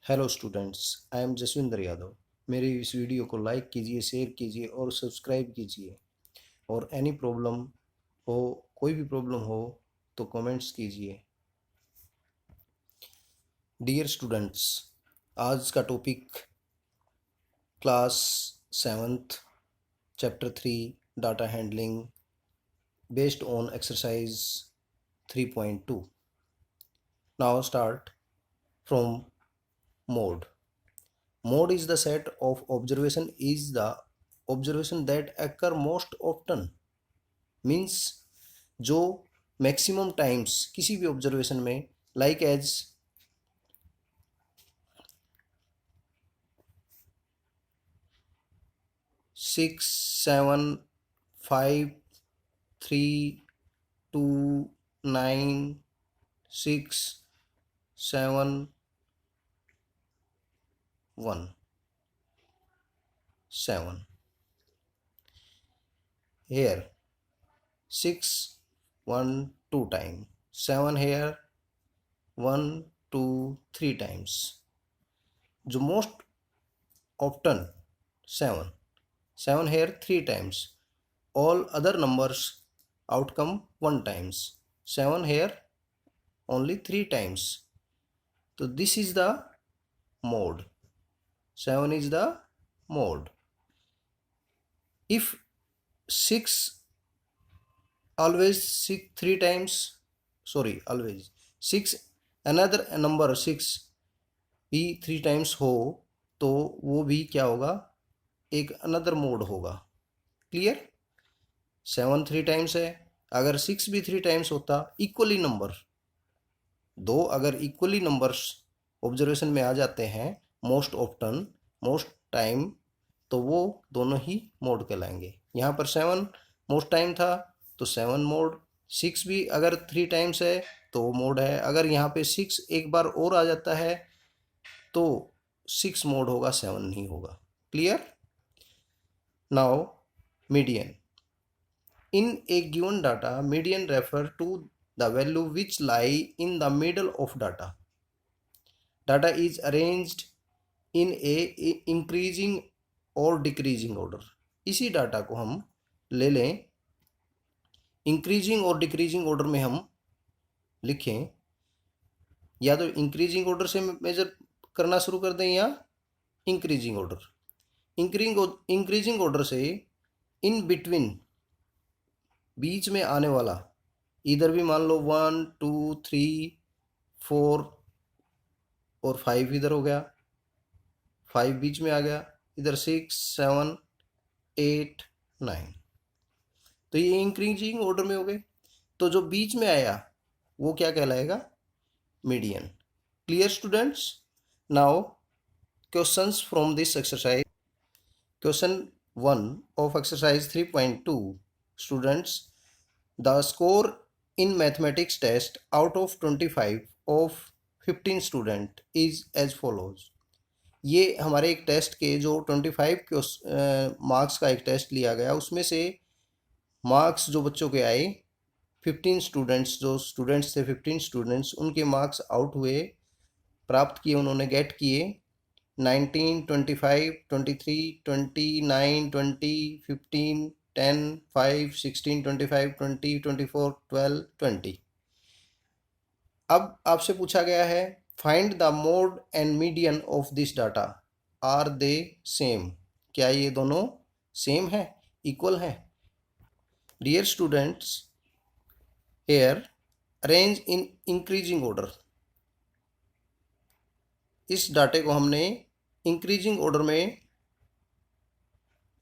Hello students, I am Jaswinder Yadav. मेरी इस video को लाइक कीजिए, शेयर कीजिए और सब्सक्राइब कीजिए। और एनी प्रॉब्लम हो, कोई भी प्रॉब्लम हो तो कमेंट्स कीजिए। डियर स्टूडेंट्स, आज का topic class 7th chapter 3 data handling based on exercise 3.2। Now start from mode. Mode is the set of observation is the observation that occur most often. Means जो maximum times किसी भी observation में like as 6, 7, 5, 3, 2, 9, 6, 7, 1, 7. Here 6, 1, 2 time. 7 here 1, 2, 3 times. जो most often 7 here 3 times. All other numbers outcome 1 times. 7 here only 3 times. So this is the mode. 7 is the mode. If 6 always 6 3 times, sorry, always 6 another number 6 भी 3 times हो तो वो भी क्या होगा, एक another mode होगा. क्लियर? 7 3 टाइम्स है, अगर 6 भी 3 टाइम्स होता इक्वली नंबर, दो अगर इक्वली नंबर्स ऑब्जर्वेशन में आ जाते हैं मोस्ट ऑफ्टन मोस्ट टाइम, तो वो दोनों ही मोड कहलाएंगे. यहाँ पर 7 मोस्ट टाइम था तो 7 मोड. 6 भी अगर 3 टाइम्स है तो वो मोड है. अगर यहाँ पे 6 एक बार और आ जाता है तो 6 मोड होगा, 7 नहीं होगा. Clear? Now median. In a given data, median refer to the value which lie in the middle of data. Data is arranged in a increasing or decreasing order. इसी डाटा को हम ले लें, इंक्रीजिंग और decreasing order में हम लिखें, या तो इंक्रीजिंग ऑर्डर से मेजर करना शुरू कर दें या इंक्रीजिंग ऑर्डर. इंक्रीजिंग ऑर्डर से इन बिटवीन बीच में आने वाला, इधर भी मान लो 1 2 3 4 और 5 इधर हो गया, 5 बीच में आ गया, इधर 6 7 8 9, तो ये इंक्रीजिंग ऑर्डर में हो गए. तो जो बीच में आया वो क्या कहलाएगा? Median. Clear students? Now questions from this exercise. Question 1 of exercise 3.2. Students, the score in mathematics test out of 25 of 15 student is as follows. ये हमारे एक टेस्ट के जो 25 के मार्क्स का एक टेस्ट लिया गया, उसमें से मार्क्स जो बच्चों के आए 15 स्टूडेंट्स, जो स्टूडेंट्स थे 15 स्टूडेंट्स, उनके मार्क्स आउट हुए, प्राप्त किए, उन्होंने गेट किए 19 25 23 29 20 15 10 5 16 25 20 24 12 20. अब आपसे पूछा गया है find the mode and median of this data. Are they same? क्या ये दोनों सेम है, इक्वल है? Dear students, here arrange in increasing order. इस डाटे को हमने इंक्रीजिंग ऑर्डर में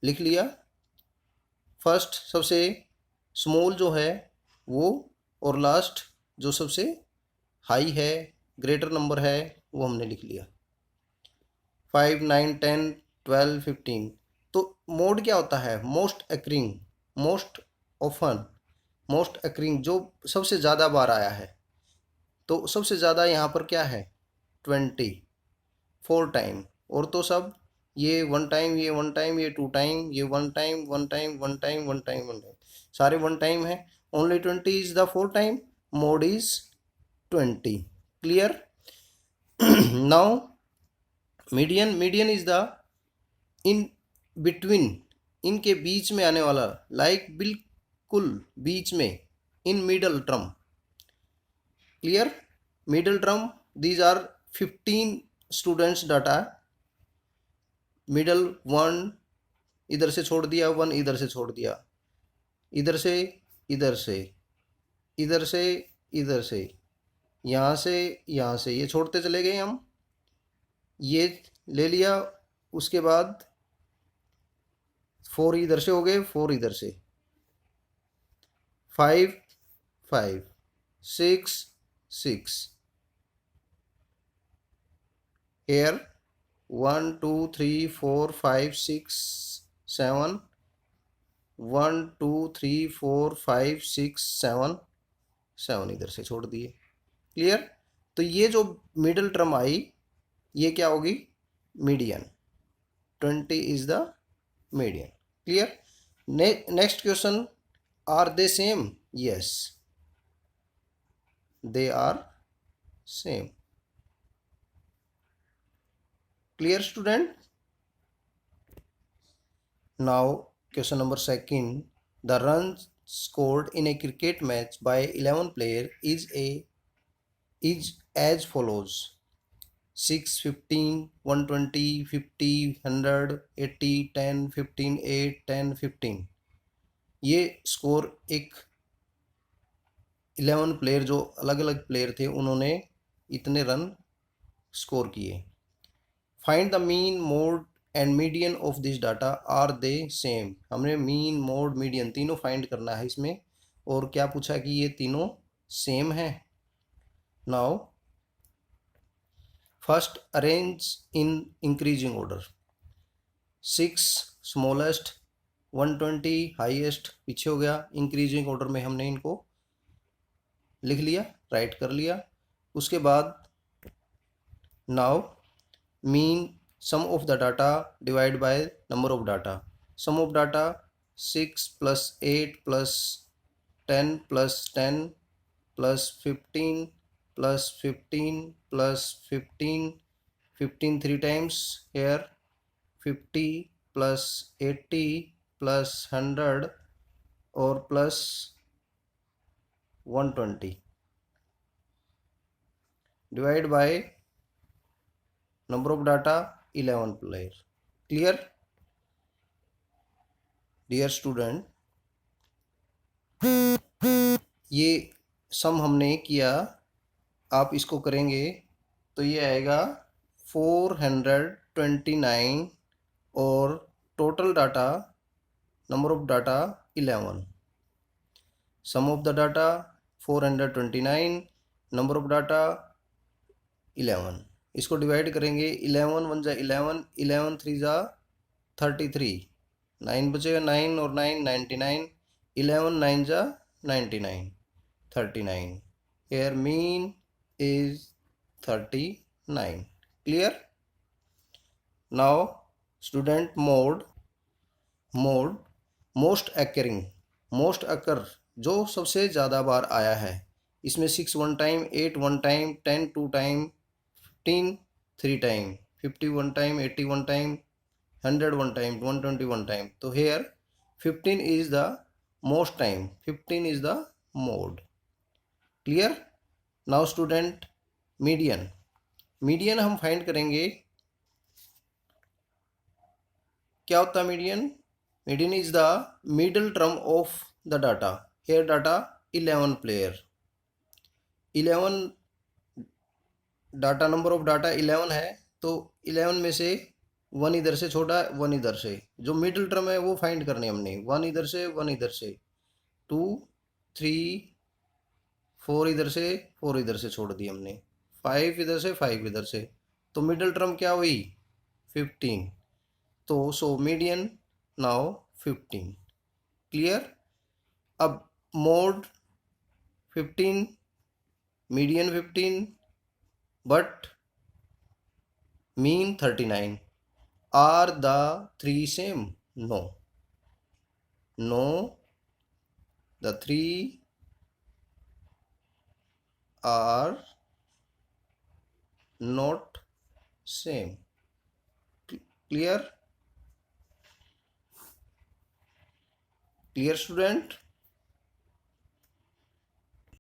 लिख लिया. फर्स्ट सबसे स्मॉल जो है वो, और लास्ट जो सबसे हाई है, ग्रेटर नंबर है, वो हमने लिख लिया. 5 9 10 12 15. तो मोड क्या होता है? Most occurring, most often, most occurring, जो सबसे ज़्यादा बार आया है. तो सबसे ज़्यादा यहाँ पर क्या है? 20 4 टाइम. और तो सब ये 1 टाइम, ये 1 टाइम, ये 2 टाइम, ये 1 time 1 time 1 time 1 time 1 time, सारे 1 टाइम है. Only 20 is the 4 time. Mode is 20. Clear? Now median is the in between, इनके बीच में आने वाला, लाइक बिल्कुल बीच में, in middle term. Clear? Middle term, these are 15 students data. Middle one इधर से छोड़ दिया, वन इधर से छोड़ दिया, इधर से इधर से, इधर से इधर से, यहाँ से यहाँ से, ये छोड़ते चले गए हम, ये ले लिया। उसके बाद 4 इधर से हो गए, 4 इधर से, 5 5 6 6, here 1 2 3 4 5 6 7, 1 2 3 4 5 6 7, 7 इधर से छोड़ दिए। क्लियर? तो ये जो मिडिल टर्म आई, ये क्या होगी? Median. 20 is the median. Clear? Next question, are they same? Yes, they are same. Clear student? Now question number second, the runs scored in a cricket match by 11 player is as follows: 6 15 120 50 100 80 10 15 8 10 15। ये score एक 11 player, जो अलग अलग player थे, उन्होंने इतने run score किए। Find the mean, mode and median of this data, are they same. हमने मीन, मोड, मीडियन तीनों फाइंड करना है इसमें, और क्या पूछा कि ये तीनों सेम है। Now first arrange in increasing order. 6 smallest, 120 highest पीछे हो गया। इंक्रीजिंग ऑर्डर में हमने इनको लिख लिया, राइट कर लिया। उसके बाद now mean sum of the data divided by number of data. Sum of data 6 plus 8 plus 10 plus 10 plus 15 plus 15 plus 15, 15 3 times here, 50 plus 80 plus 100 or plus 120 divided by number of data 11 player. Clear? Dear student, ये सम हमने किया, आप इसको करेंगे तो ये आएगा 429 और total data, number of data 11। Sum of the data 429, number of data 11। इसको डिवाइड करेंगे, 11 1 जा 11, 11 3 जा 33, 9 बचेगा, 9 और 9 99, 11 9 जा 99, 39। Here mean is 39. Clear? Now student, mode most occurring, most occur जो सबसे ज़्यादा बार आया है, इसमें 6 1 time, 8 1 time, 10 2 time, 15 3 time, 50 1 time, 80 1 time, 100 1 time, 120 1 time. तो here 15 is the most time, 15 is the mode. Clear? Now student, median हम find करेंगे। क्या होता है median? Median is the middle term of the data. Here data 11 player, 11 data, number of data 11 है, तो 11 में से 1 इधर से छोड़ा, 1 इधर से, जो मिडल टर्म है वो फाइंड करने हमने। 1 इधर से, 1 इधर से, 2 3 4 इधर से, 4 इधर से छोड़ दी हमने, 5 इधर से, 5 इधर से, तो मिडल टर्म क्या हुई? 15। तो सो मीडियन नाउ 15। क्लियर? अब mode 15, median 15, but mean 39। Are the three same? No, no, the three are not same. Clear? Clear student?